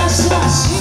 Așa și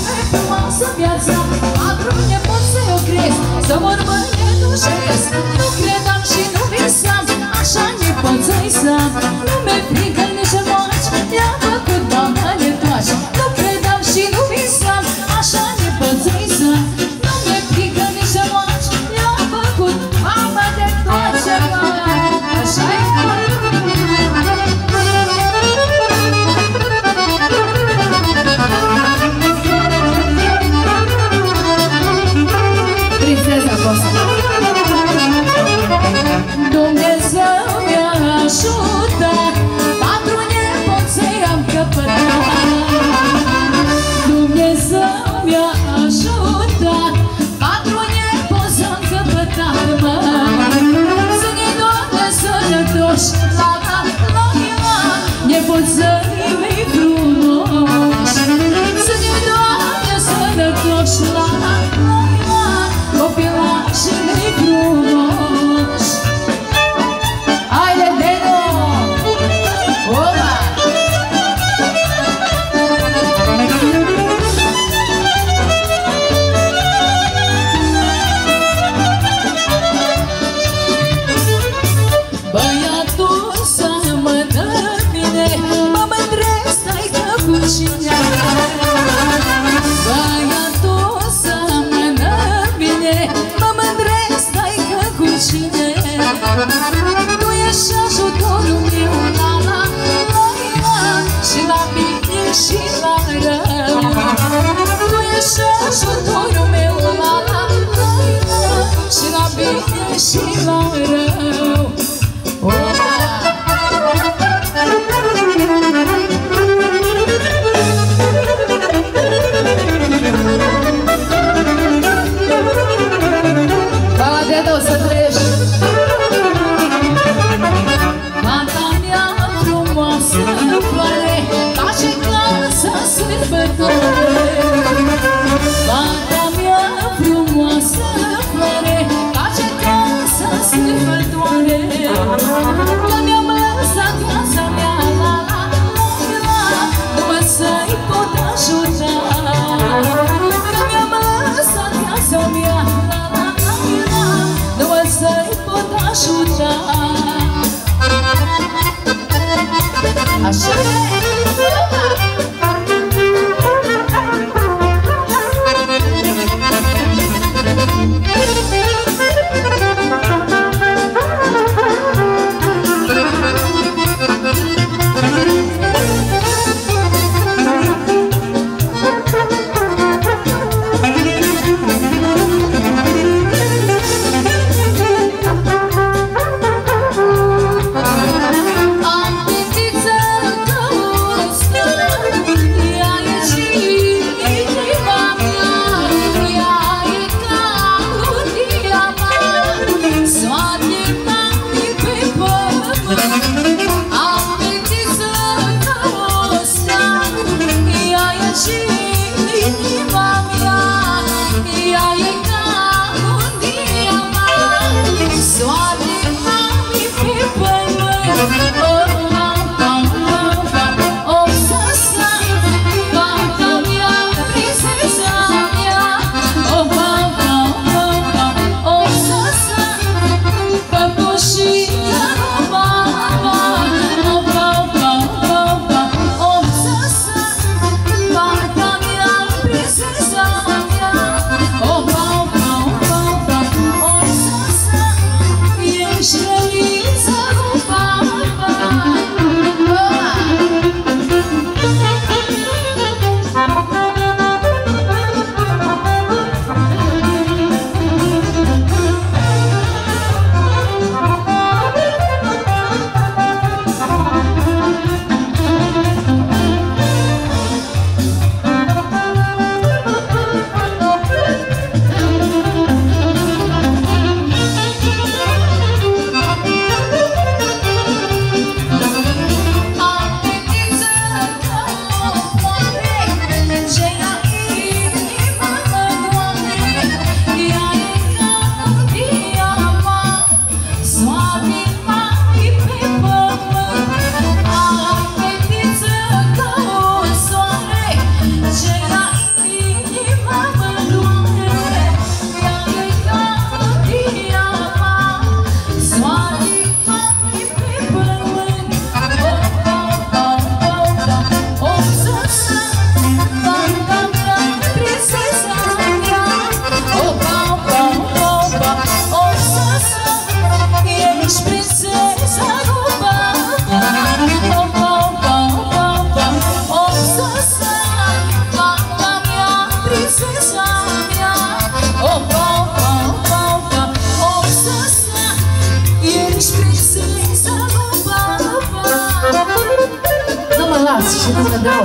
las și nu vă dau.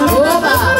Oba!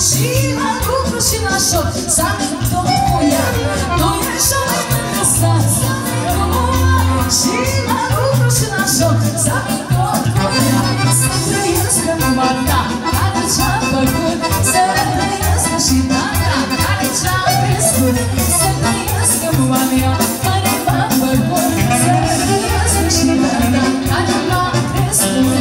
și la lucru și la șoc să merg tot cu ea. Tu ești cea mai mândră să merg cu mama și la lucru și la șoc să merg tot cu ea. Să trăiesc în mama care ce-a făcut, să trăiesc și tata care ce-a crescut, să trăiesc în mama care m-a făcut, să trăiesc și tata care m-a crescut.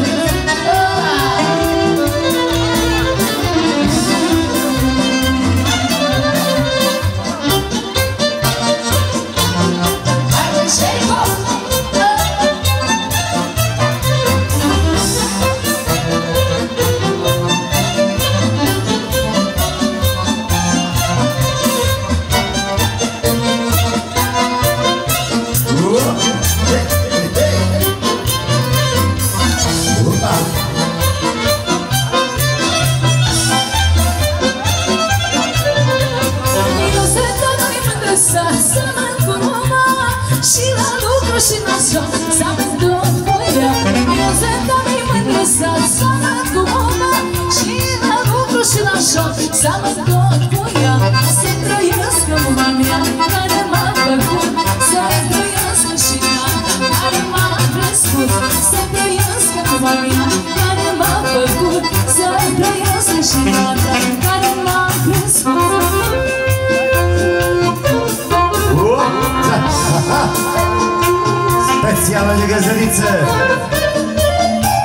Specială de găzăriță!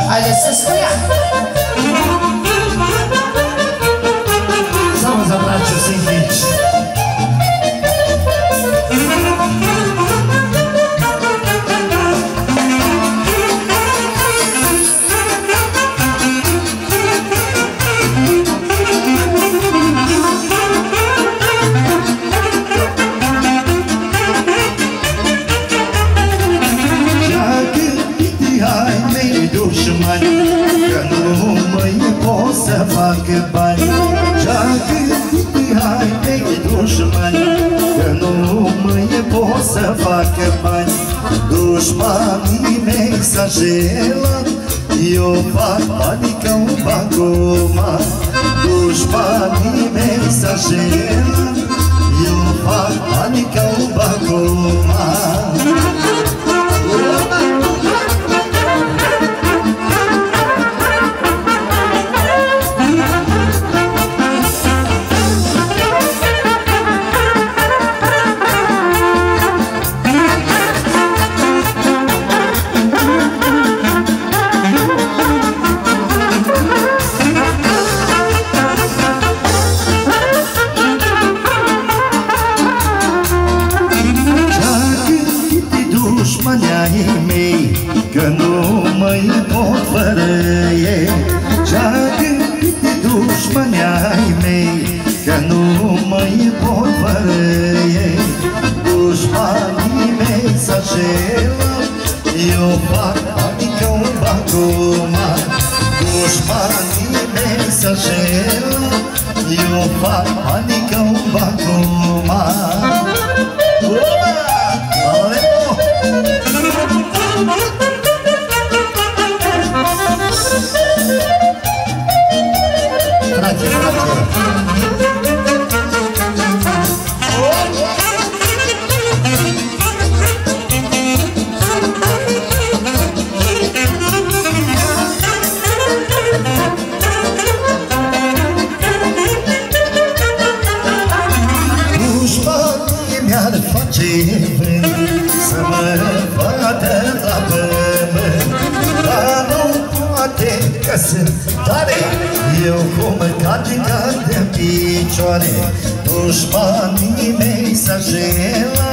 Haideți să scoia! Să mă zabraciu sindici! facă bani. Și-a gândit hainei dușmani, că nu mâine pot să facă bani. Dușmanii mei s-așelă, eu fac banii ca un bancomat. Dușmanii mei s-așelă, eu fac banii ca un bancomat. Că nu mai pot fără ei. Și-a gândit dușmanii mei, că nu mai pot fără ei. Dușmanii mei s-așelă, eu fac banii ca un bancomat. Dușmanii mei s-așelă, eu fac banii ca un bancomat. Frate, dușmanii mi-ar face vânt să mă vadă la pământ, dar nu poate că sunt tare, eu cu măcate cad în picioare. Dușmanii mei s-așelă,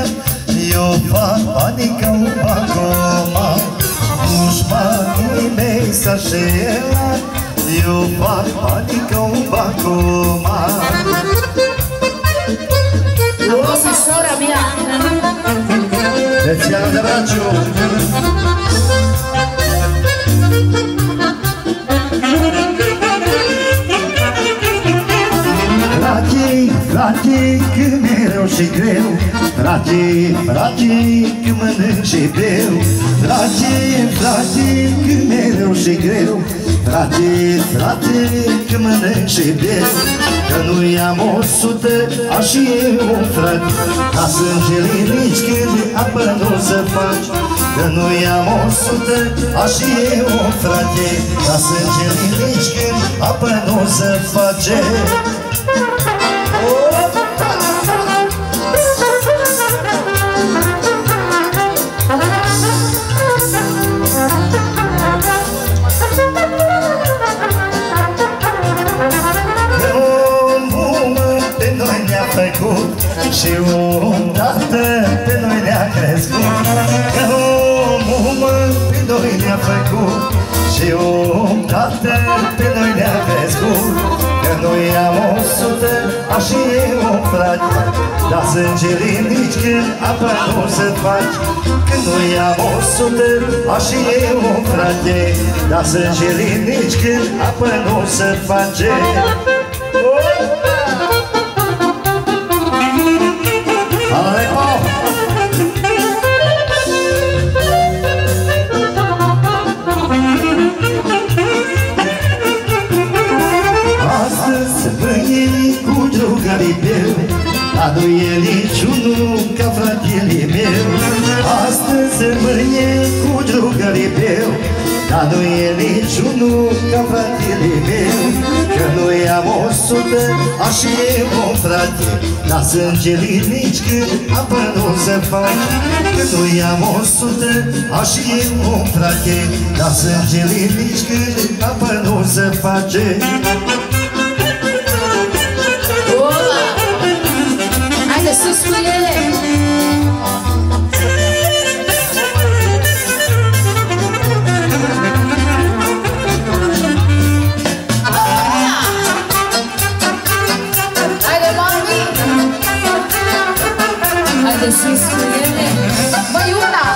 eu fac banii ca un bancomat. Dușmanii mei s-așelă, eu fac banii ca un bancomat. A fost sora mea. Specială de braciu! Frate, că mereu și greu, frate, că mănânc și beau. Frate, că mereu și greu, frate, că mănânc și beau. Că nu i-am 100, aș și eu un frate. Ca sângele nici când apă nu se faci. Că nu i-am 100, aș și eu un frate. Ca sângele nici când apă nu se face. Și un tată pe noi ne-a crescut. Că omul pe noi ne-a făcut. Și un tată pe noi ne-a crescut. Că noi am 100, aș și eu un frate. Dar sângele nici când apă nu se faci. Că noi am 100, aș și eu un frate. Dar sângele nici când apă nu se face. Astăzi băie cu drugarii meu, dar nu e niciunul ca fratele meu. Astăzi băie cu drugarii meu, dar nu e niciunul ca fratele meu. Că noi am 100, aș și eu un frate. Dar sângele nici când apă nu se fac. Că noi am 100, aș și eu un frate. Dar sângele nici când apă nu se face. Ola! Haide sus cu ele! Haide sus cu ele! Băi, una!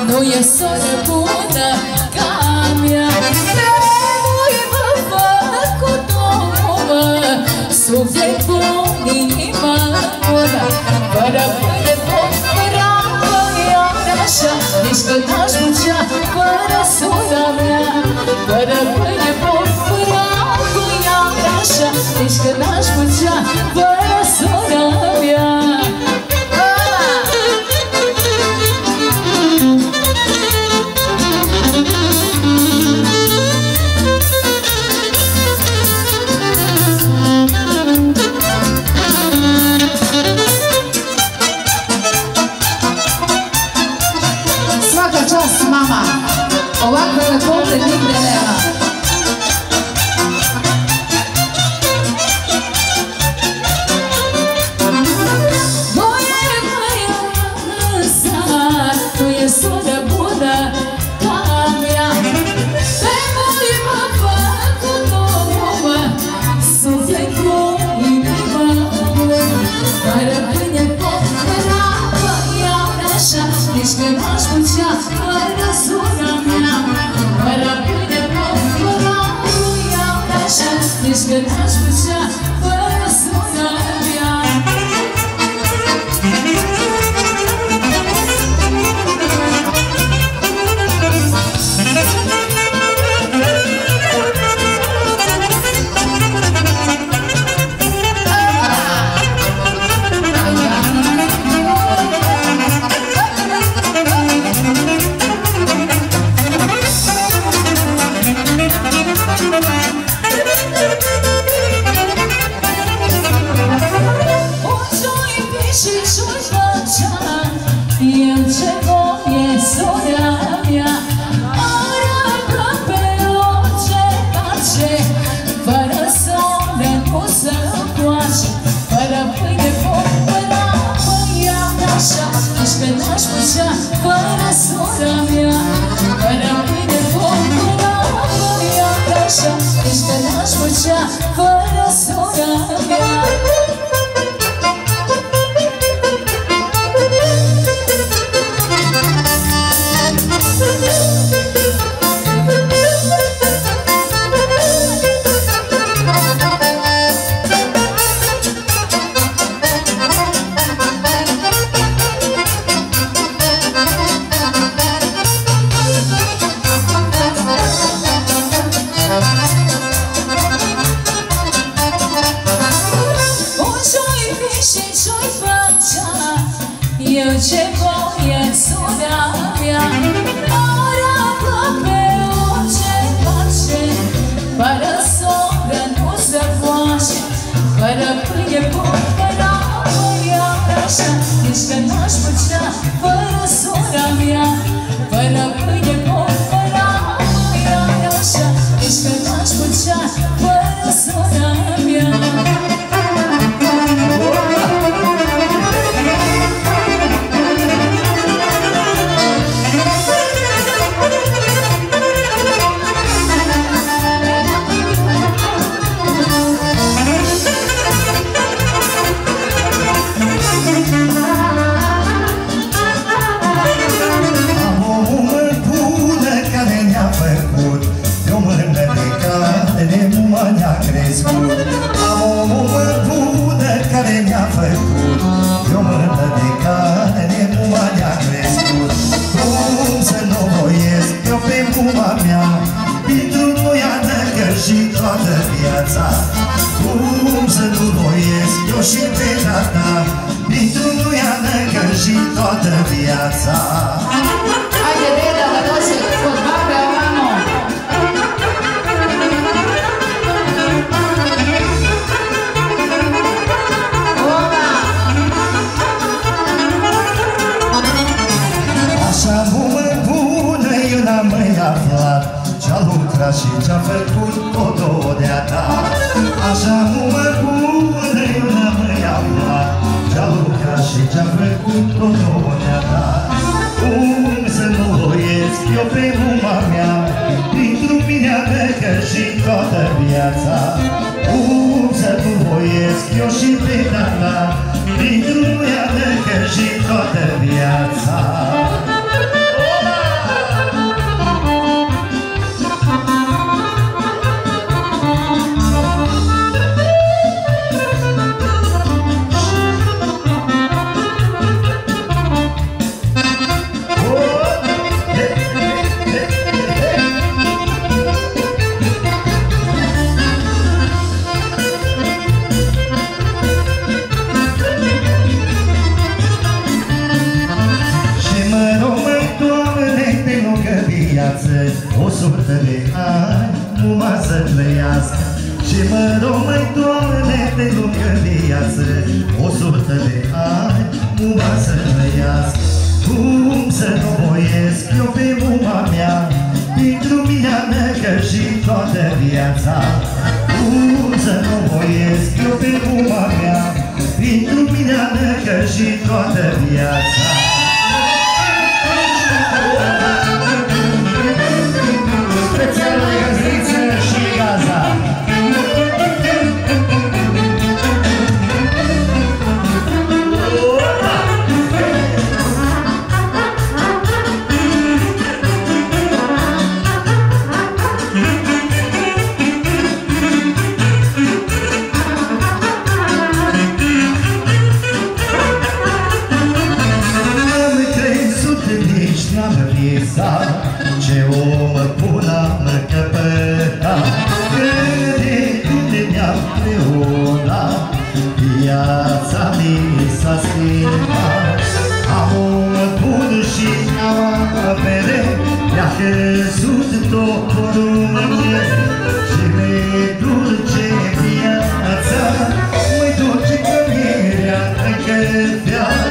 Nu e soră bună ca mea. Trebuie mă fac cu două, suflet bun, inima bună. Fără pâine pot făra iar așa, nici că n-aș putea fără sora mea. Fără pâine pot făra iar așa, nici că n-aș putea fără sora mea. Mama, ovakve lepote nigde nema. Moje moja sad, to je sora buda kamja. Nemoj mama kudova, sufle koji nima buda. Parapinje pokrava ja naša, niške naš puća. Nici că n-aș putea fără sora mea. Fără sora mea. răsura mea. Arată pe orice pace, fără sora nu se poate. Fără pâine pot, fără apă iar așa, nici că n-aș putea fără sora mea. Fără pâine pot, fără apă iar așa, nici că n-aș putea fără sora mea. Am o mumă bună care mi-a făcut de o mână de carne, muma ne-a crescut. Cum să nu voiesc eu pe muma mea, pentru noi a năgăjit toată viața. Cum să nu voiesc eu și pe tata, pentru noi a năgăjit toată viața. Haide, Reda, vă doce, fotbal pe o mano. Așa mumă bună eu n-am mai aflat, ce-a lucrat și ce-a făcut ododea ta. Așa mumă bună eu n-am mai aflat, ce-a lucrat și ce-a făcut ododea ta. Cum să nu voiesc eu pe muma mea, pentru mine a năgăjit toată viața. Cum să nu voiesc eu și pe tata, pentru mine a năgăjit toată viața. O sută de ani, muma să trăiască. Și mă rog, măi, Doamne, pe lungă viață, 100 de ani, muma să trăiască. Cum să nu voiesc eu pe muma mea, pentru mine a năgăjit toată viața. Cum să nu voiesc eu pe muma mea, pentru mine a năgăjit toată viața. Specială de găzniță și gaza. N-am crezut nici n-am visat ce om bun am căpătat. De când mi-am creonat, viața mi s-a schimbat. Am om bun și am avere, mi-a căzut toporul în el și mi dulce viața, măi dulce că mi-era încă viața.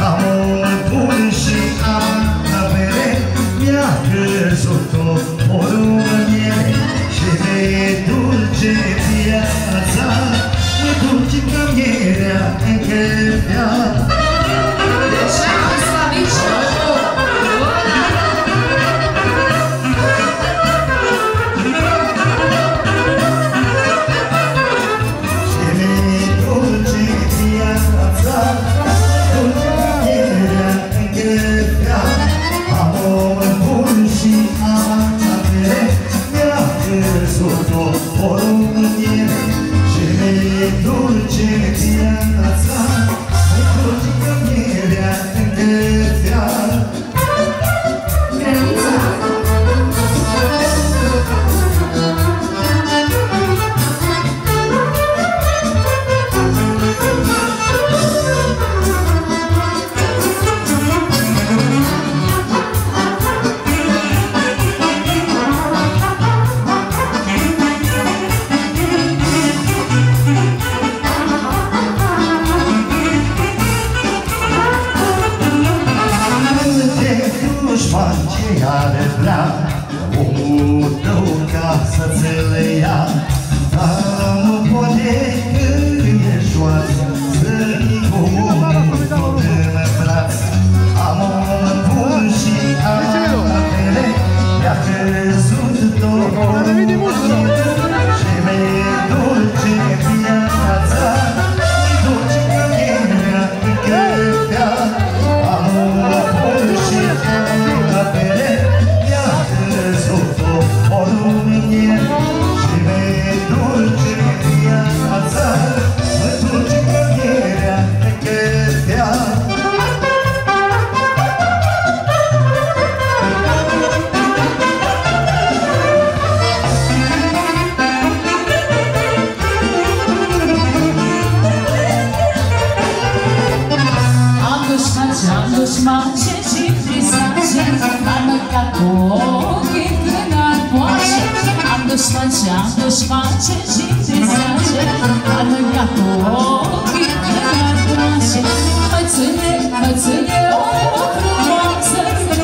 Am om bun și am avere, mi-a căzut toporul în el și mi dulce viața, măi dulce că mi-era încă viața. Așa, dușman ce are vrea omul tău ca să-ți le ia. Dar nu poate când e șoară să-i omul în braț. Am un bun și apele, mi-a crezut dorul și mi-e dulce viața, dulce căierea încăpea. Am un bun și apele, mi-a crezut dorul și mi-e dulce viața, dulce căierea încăpea. Am dușman ce și frisace, am mâncat cu ochii când ar poace. Am dușman ce și frisace, am mâncat cu ochii când ar poace. Mă ține o frumoasă,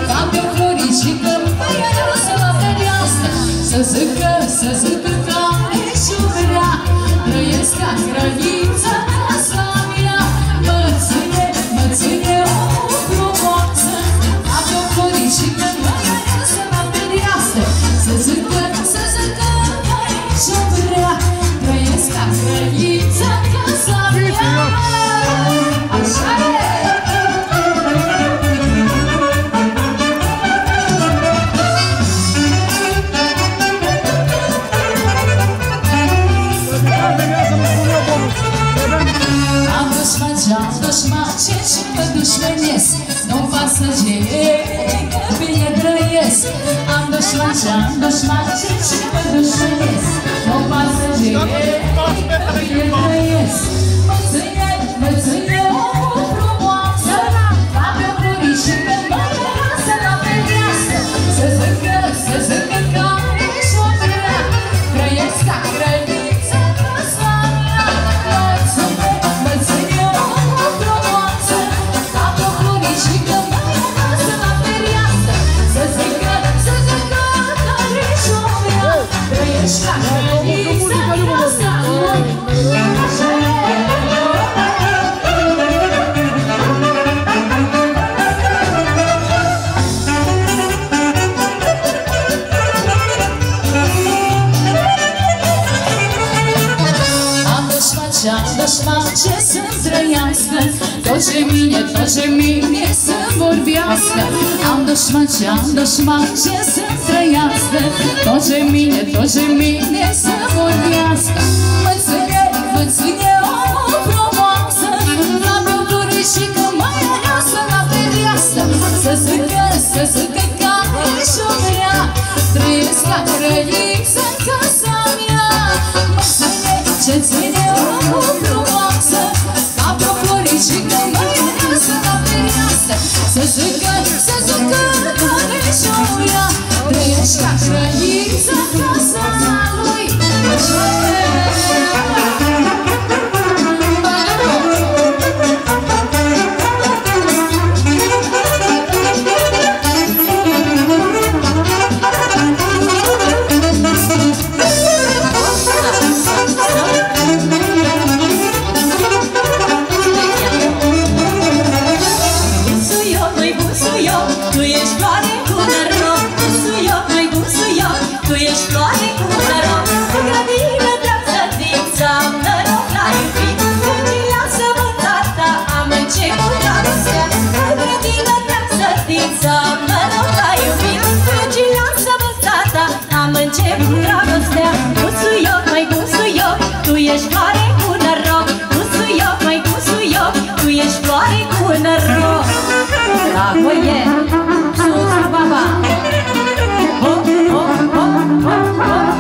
ca pe o floricică măianoasă la fereastră. Să zică care și-o vrea, trăiesc ca grănița casa mea. Mă ține o frumoasă, ca pe o floricică măianoasă la fereastră. Să zică care și-o vrea, trăiesc ca grănița casa mea. Așa e! Am dușman ce și mă dușmănesc, nu-mi pasă ce că bine trăiesc. Am dușman ce și mă dușmănesc, nu-mi pasă ce că bine trăiesc. Mă ține o frumoasă, ca pe o floricică măianoasă la fereastră. Să zică care și-o vrea, trăiesc ca grănița casa mea. Mă ține o frumoasă, ca pe o floricică măianoasă la fereastră. Să zică care și-o vrea, trăiesc ca grănița casa mea. Așa e! Am dușman ce să-mi trăiască, tot ce mine să vorbească. Am dușman ce să-mi trăiască, tot ce mine să vorbească. Mă ține o frumoasă, la pe o floricică măianoasă la fereastră. Să zică care și-o vrea, trăiesc ca grănița în casa mea. Ce ține o frumoasă, ca pe o floricică măianoasă la fereastră. Să zică care și-o vrea, trăiești ca grănița în casa lui. Așa e! Am început dragostea, busuioc, mai busuioc, tu ești floare cu noroc. Busuioc, mai busuioc, tu ești floare cu noroc. La voie, sus, baba. Hop, hop, hop, hop, hop.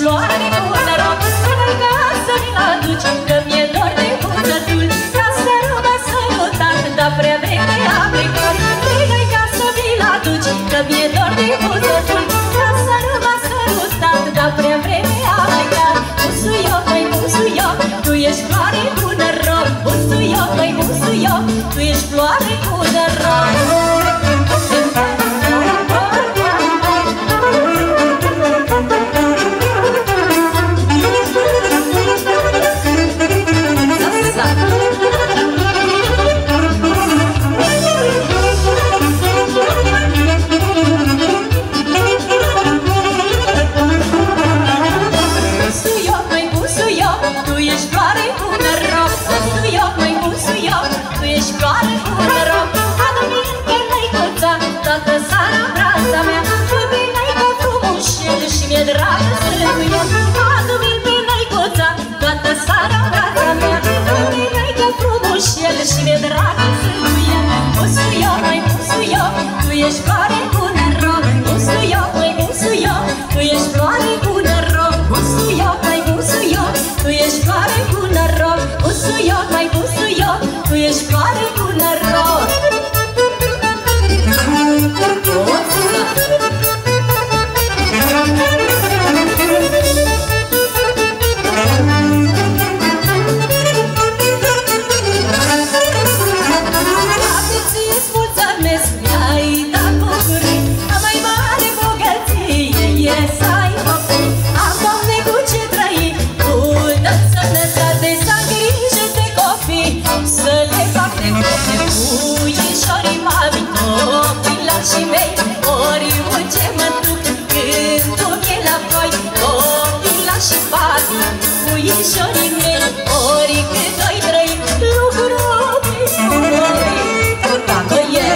floare cu noroc. Hai ca să mi-l aduci, că mi-e dor de buțătul. Ca să rămă sărutat, dar prea vreme a plecat. Hai ca să mi-l aduci, că mi-e dor de buțătul. Ca să rămă sărutat, dar prea vreme a plecat. Busuioc, măi busuioc, tu ești floare cu noroc. Busuioc, măi busuioc, tu ești floare cu noroc. Toată seara brața mea, lumina-i ca frumușel și mi-e dragă sârguia. Adu-mi-l pe năicuța, toată seara brața mea, lumina-i ca frumușel și mi-e dragă sârguia. Busuioc, măi busuioc, tu ești floare cu noroc. Busuioc, măi busuioc, tu ești floare cu noroc. Busuioc, măi busuioc, tu ești floare cu noroc. Busuioc, măi busuioc, tu ești floare cu noroc. Atenție-ți mulțumesc, ai dat bucurii, a mai mare bogăție e să ai copii. Am, Doamne, cu ce trăi, bună sănătate, să am grijă de copii, să le fac de bune puișorii mami, copilașii mei, oriunde mă duc, când duc e la voi, copilașii mami, puișorii mei, oricât o-i trăi, lucruri voi, dacă e,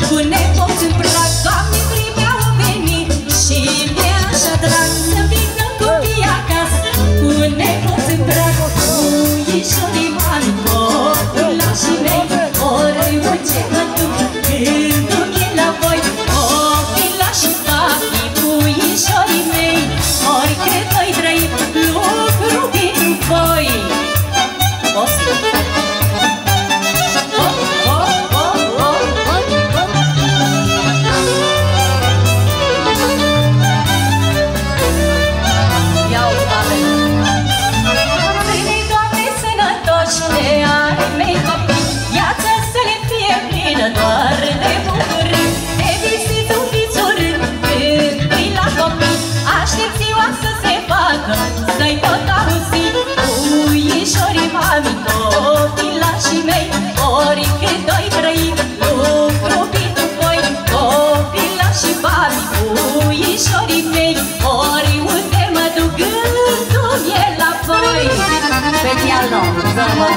cu nepoți în prag, Doamne, primeau venit și mi-e așa drag să vină copii acasă. Cu nepoți în prag, puișorii mami, copilașii mei, oriunde mă duc, când duc e la voi, copilașii mami, puișorii mei, oricât o-i trăi, lucru pentru voi. Doar de bucurii, de vizit un fițurând, când îi la copii, aștept ziua să se facă, să-i pot auzi, puișorii mami, copilașii mei, oricând o-i trăi, lucru pentru voi, copilașii mami, puișorii mei, oriunde mă duc, gândul e la voi. Special nou, zămă.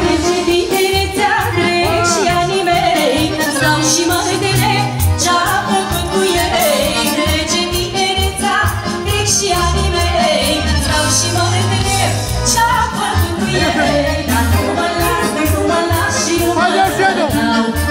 Trece tinerețea, trec și anii mei, stau și mă întreb ce-a făcut cu ei. Trece tinerețea, trec și anii mei, stau și mă întreb ce-a făcut cu ei. Dar nu mă las și nu mă dau.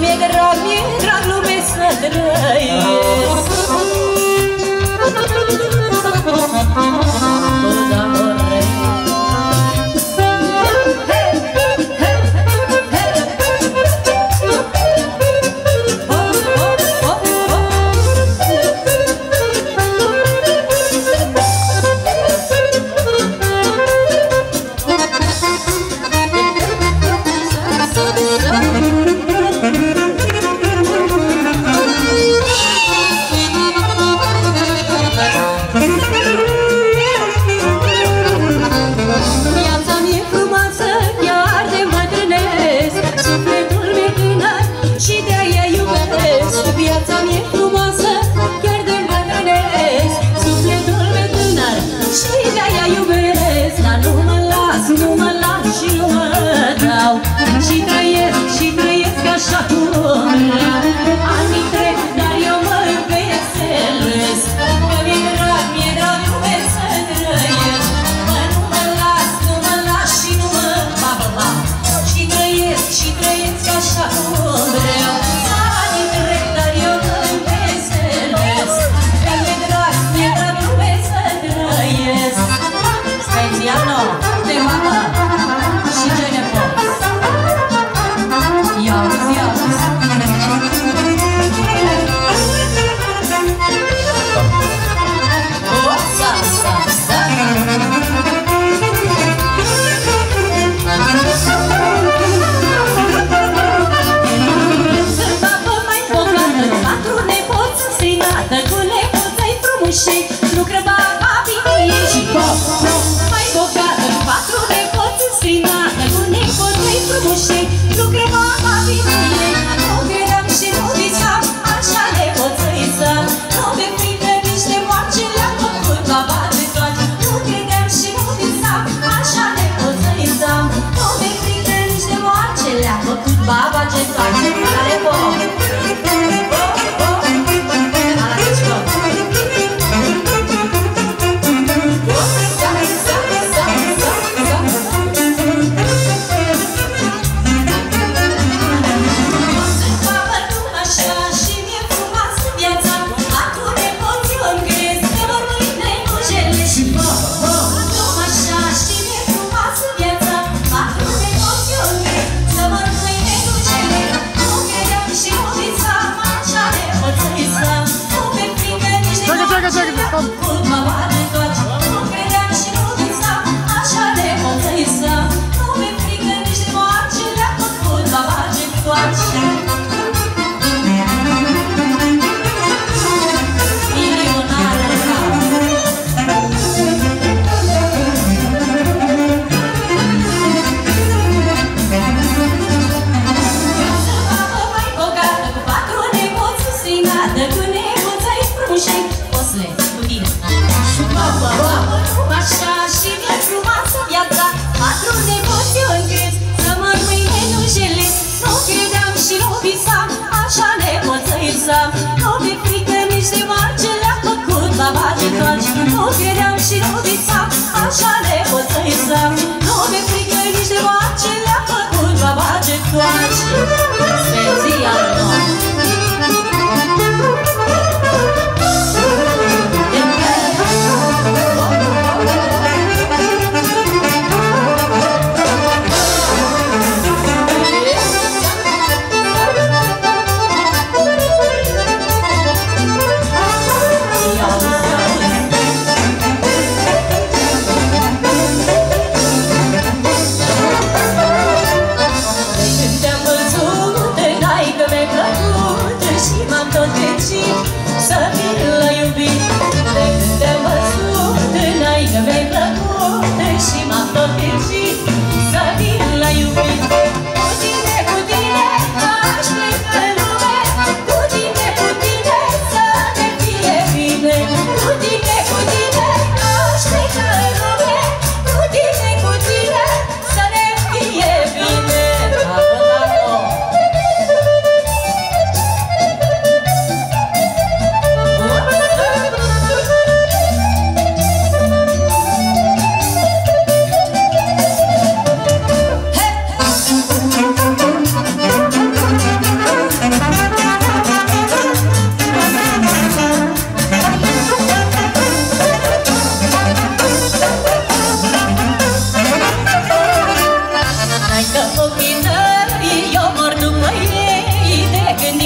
mi-e drag lume să trăiesc.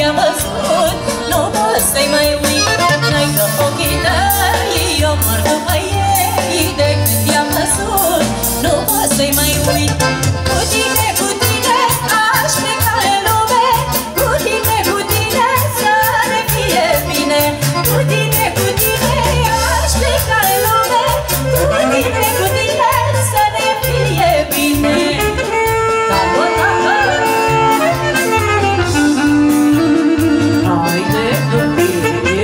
i-am văzut, nu pot să-i mai uit. N-ai că ochii tăi, eu mor după ei, de când i-am văzut, nu pot să-i mai uit. Cu tine aș pleca în lume, cu tine să ne fie bine. Cu tine aș pleca în lume, cu tine să ne fie bine. Haide, copii,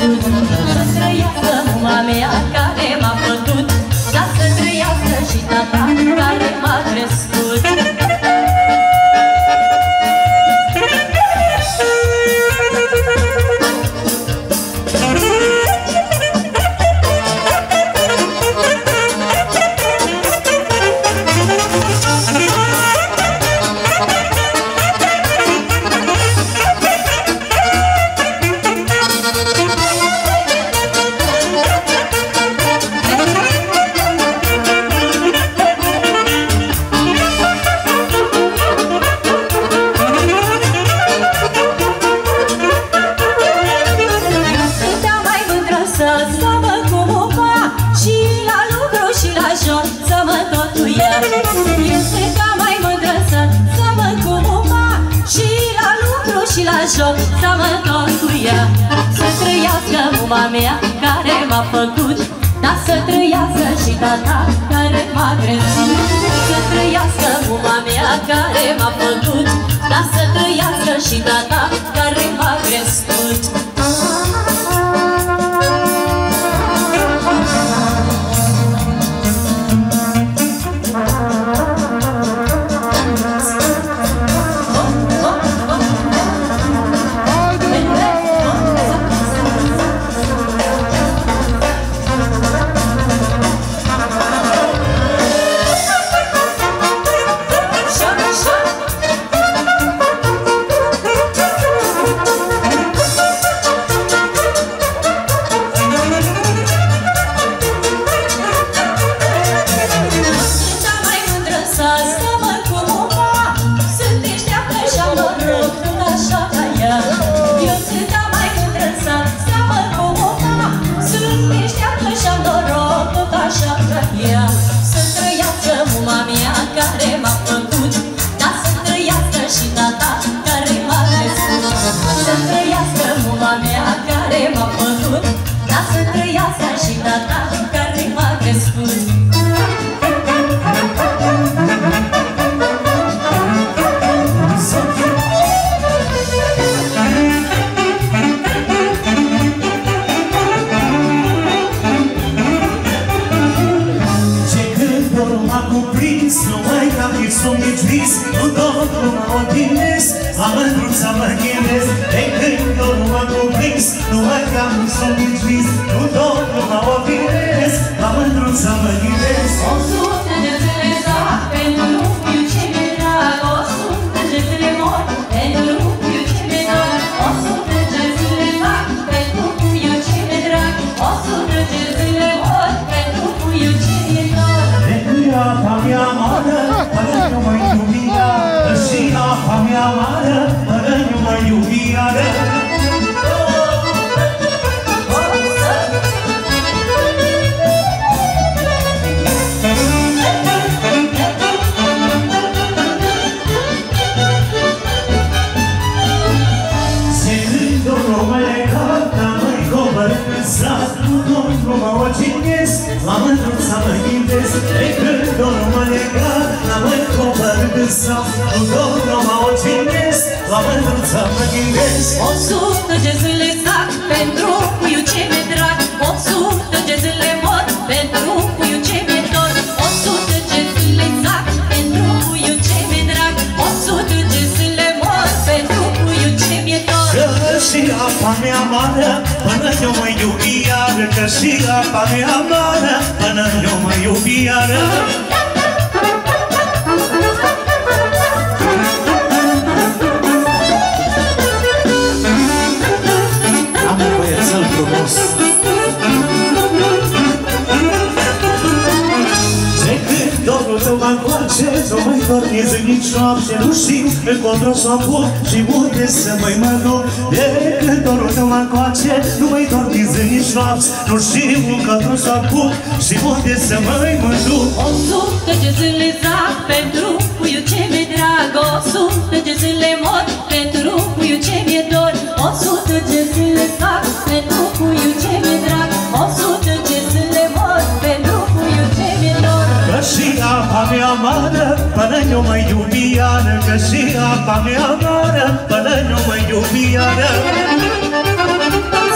crescut. Să trăiască mama mea care m-a făcut, dar să trăiască și tata care m-a crescut. Să mă tot cu ea. Să trăiască mama mea care m-a făcut, dar să trăiască și tata care m-a crescut. Să trăiască mama mea care m-a făcut, dar să trăiască și tata care m-a crescut. Încotro să apuc și unde să mai mă duc. De când dorul tău mă încoace, nu mai dorm din zi nici noapți. Nu știu încotro să apuc și unde să mai mă duc. 100 de zile zac pentru puiul ce mi-e drag, 100 de zile mor pentru puiul ce mi-e dor. 100 de zile zac pentru puiul ce mi-e drag, 100 de zile mor pentru puiul ce mi-e dor. Că și apa mea amară, până nu mă iubi iară. Că și apa mea amară, până nu mă iubi iară.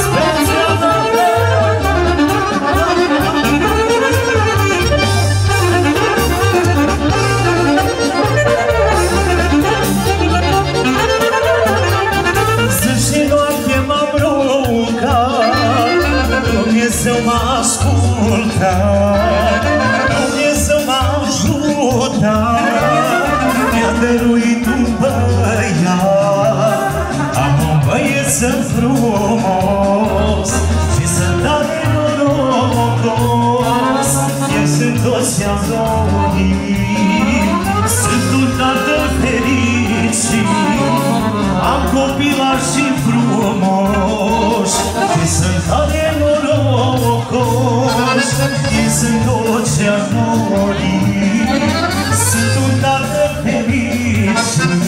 Speța Dumnezeu m-a ascultat, Dumnezeu m-a ajutat, mi-a dăruit un băiat. Am un băiețel frumos și sunt tare norocos. Eu sunt tot ce-am dorit, sunt un tată fericit. Am copilași frumoși și sunt tare norocos. Ei sunt tot ce-am dorit, sunt un tată fericit.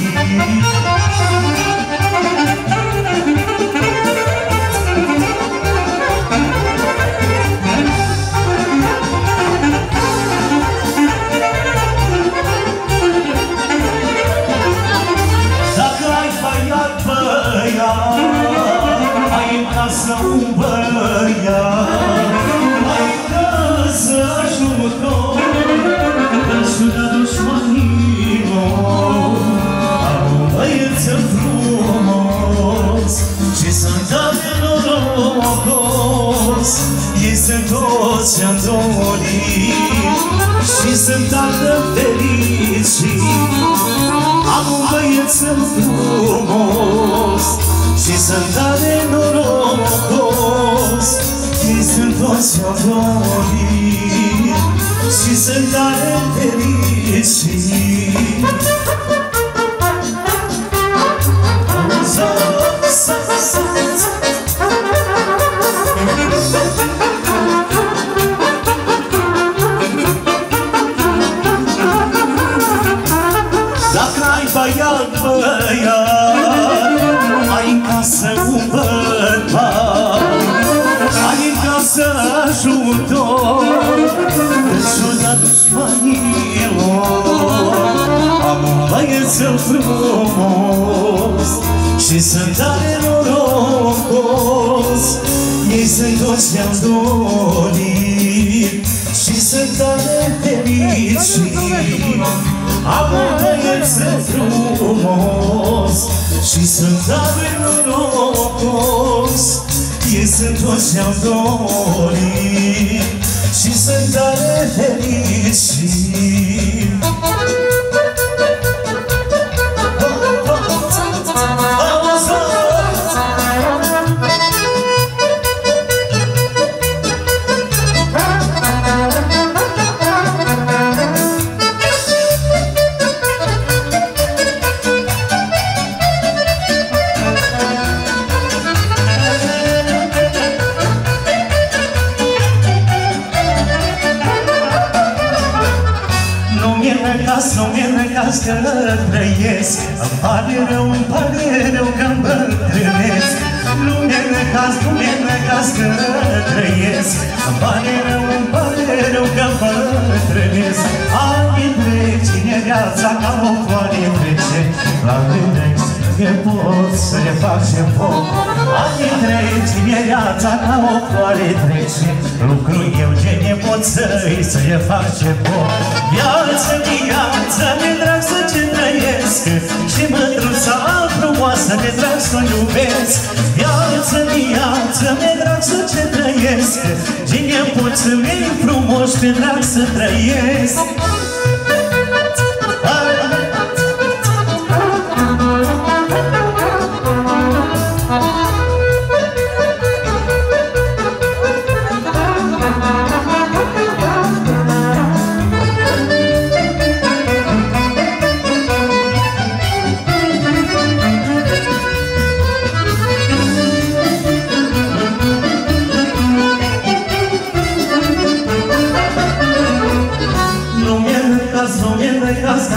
Ai în casă un băiat, ai în casă ajutor, în ciuda dușmanilor. Am un băiețel frumos și sunt tare norocos. Ei sunt toți ce-am dorit și sunt tare fericit. Am un băiețel frumos și sunt tare norocos. Ei sunt toți ce-am dorit și sunt tare fericit. Dacă ai băiat, ai în casă un bărbat, ai în casă ajutor, în ciuda dușmanilor. Am un băiețel frumos și sunt tare norocos. Ei sunt toți ce-am dorit și sunt tare fericit. Am un băiețel frumos și sunt tare norocos. Ei sunt toți ce-am dorit și sunt tare fericit. Nu mi-e necaz că trăiesc, îmi pare rău că îmbătrânesc. Nu mi-e necaz că trăiesc, îmi pare rău că îmbătrânesc. Anii trec, cine viața ca o floare trece, la gândec că pot să le fac ce pot. Anii trec, cine viața ca o floare trece, lucru eu ce ne pot să le fac ce pot. Viață, mi-e drag să ce trăiesc și mândruța frumoasă mi-e drag să o iubesc. Viață, mi-e drag să ce trăiesc și nepoții mei frumoși mi-e drag să trăiesc.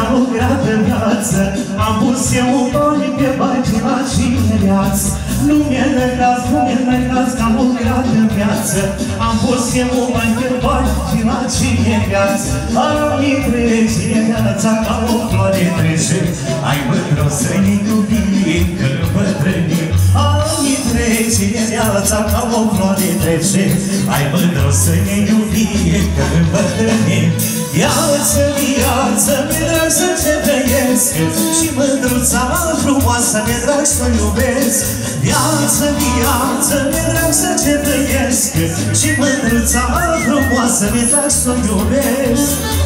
Am lucrat în viață, am pus eu bani pe pagina cine viață. Nu mi-e necaz că am lucrat în viață, am pus eu bani pe pagina cine viață. Anii trece, viața ca o floare trece, ai mândru să ne iubim când bătrânim. Anii trece, viața ca o floare trece, ai mândru să ne iubim când bătrânim. Viață, mi-e drag să ce trăiesc și mândruța frumoasă mi-e drag să iubesc. Viață, mi-e drag să ce trăiesc iubesc Și mândruța frumoasă mi-e drag să-o iubesc.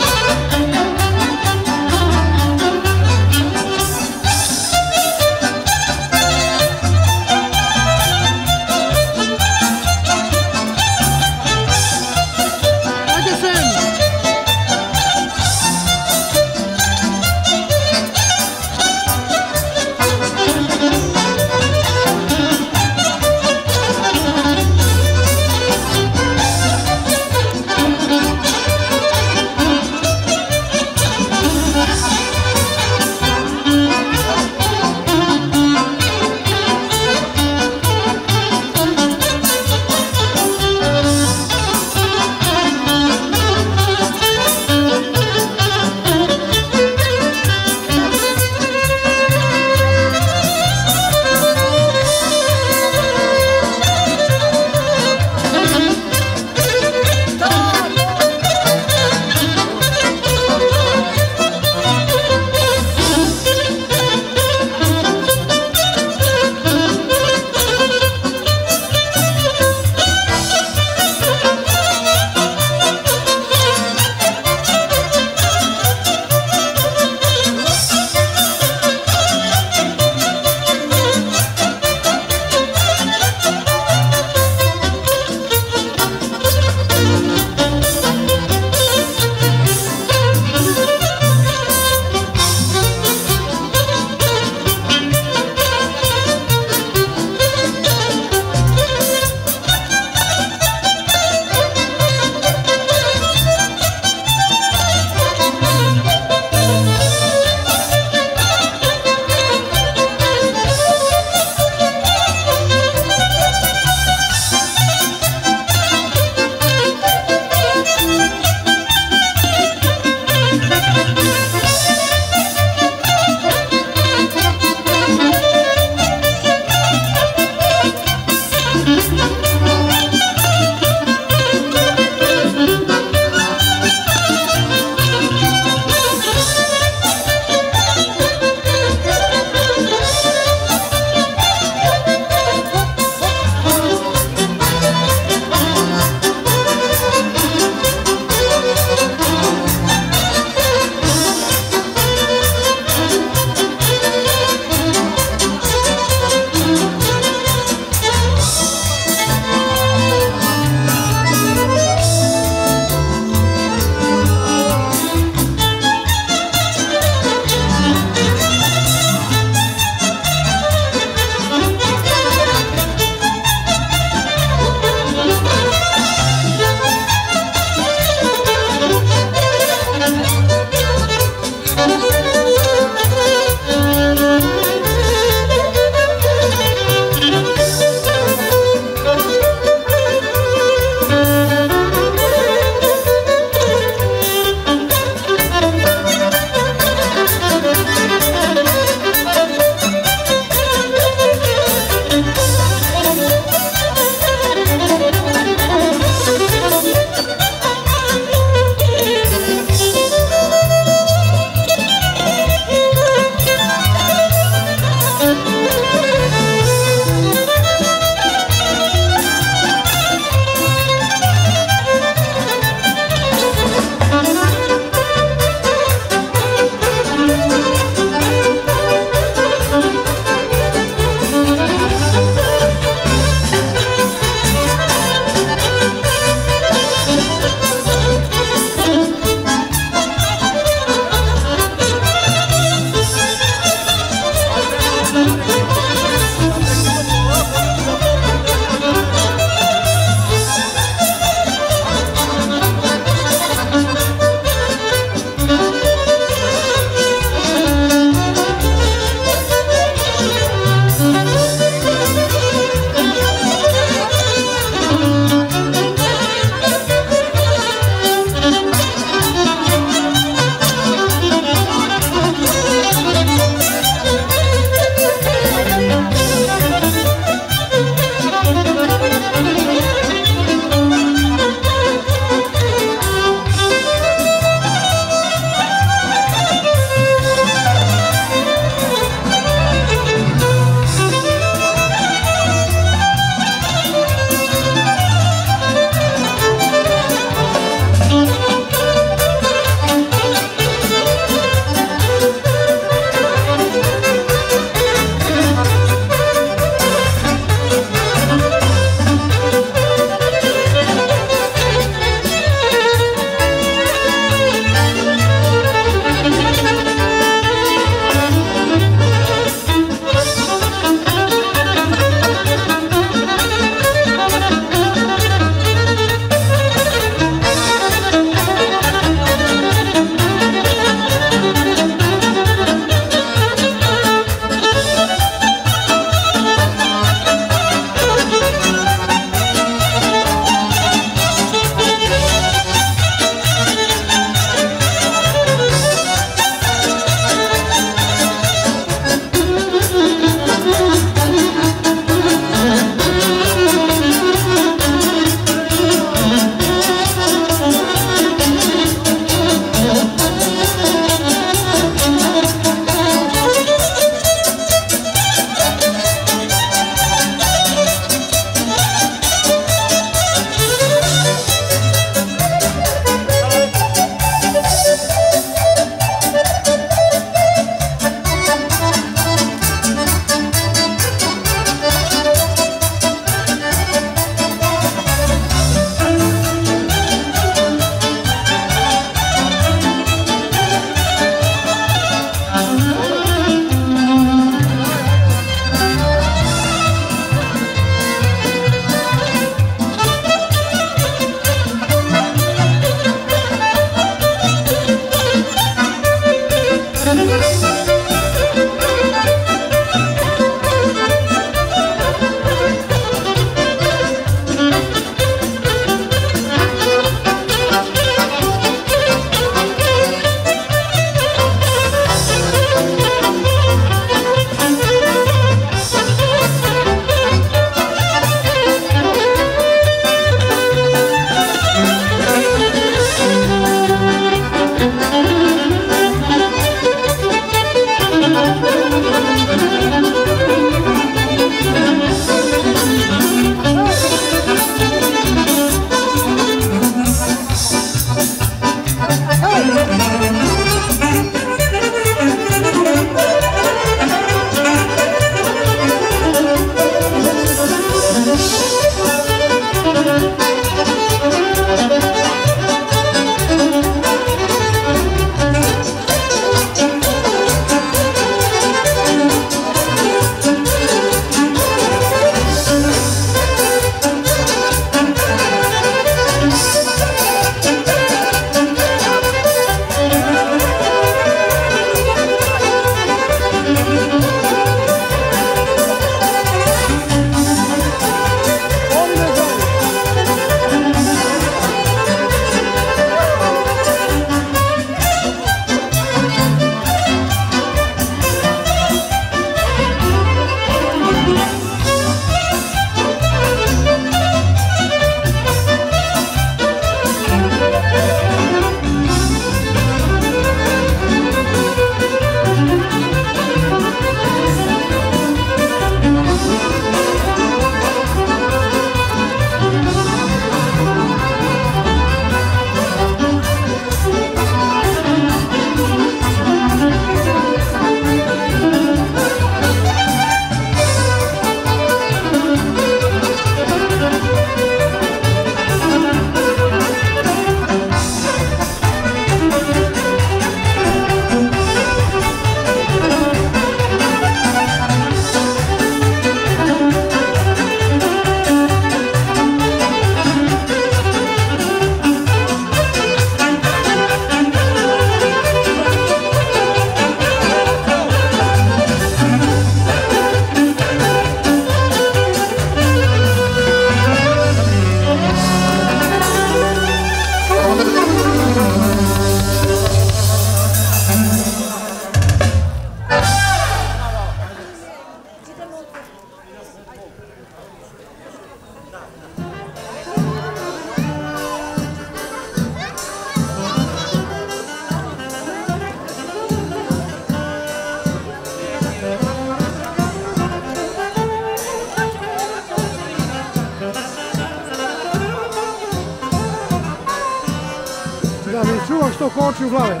čuvaš to ko oči u glave.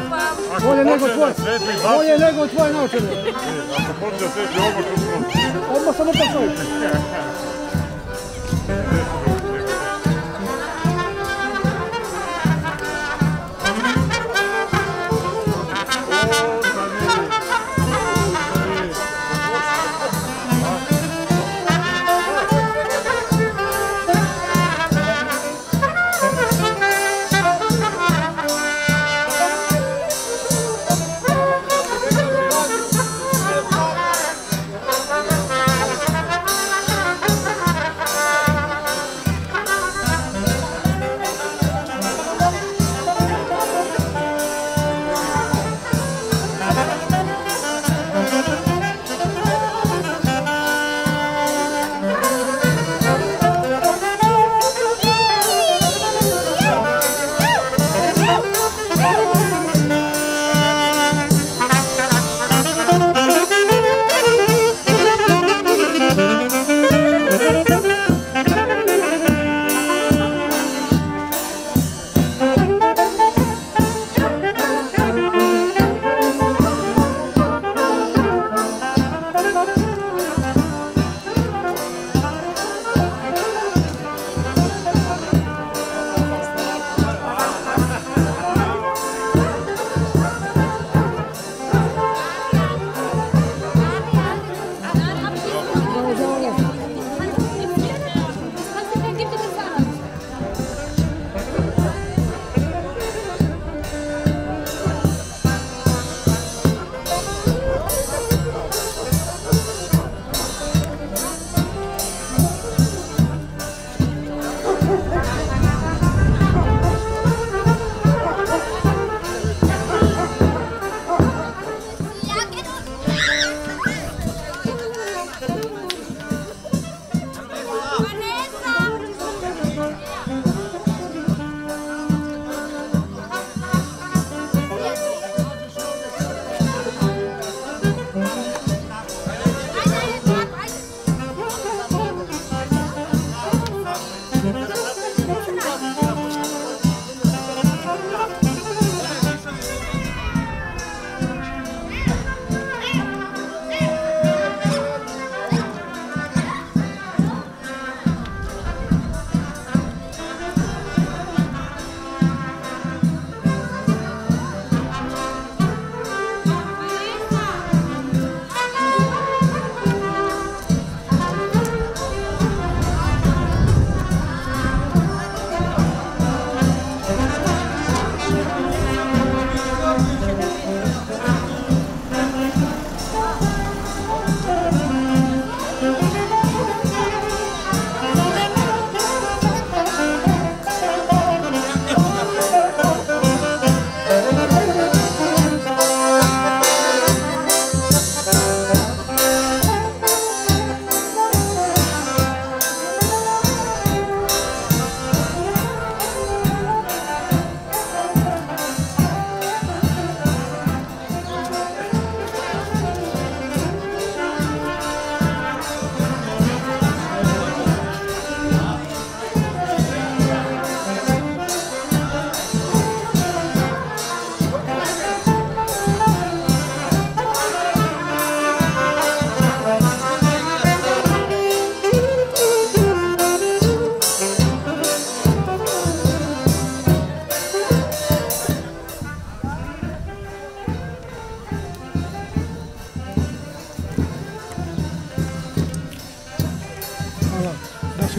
Bolje nego tvoje naočare. Ako počne da sveći odmah tu Odmah sam opet čovjek.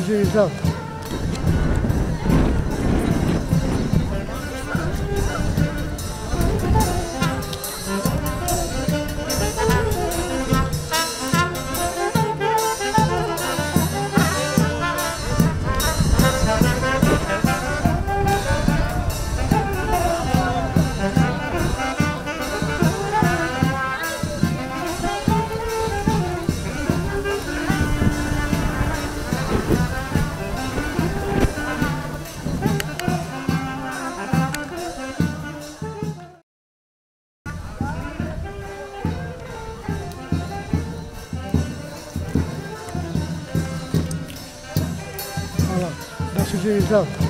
živi zdrav. Hvala, da si živi zdrav.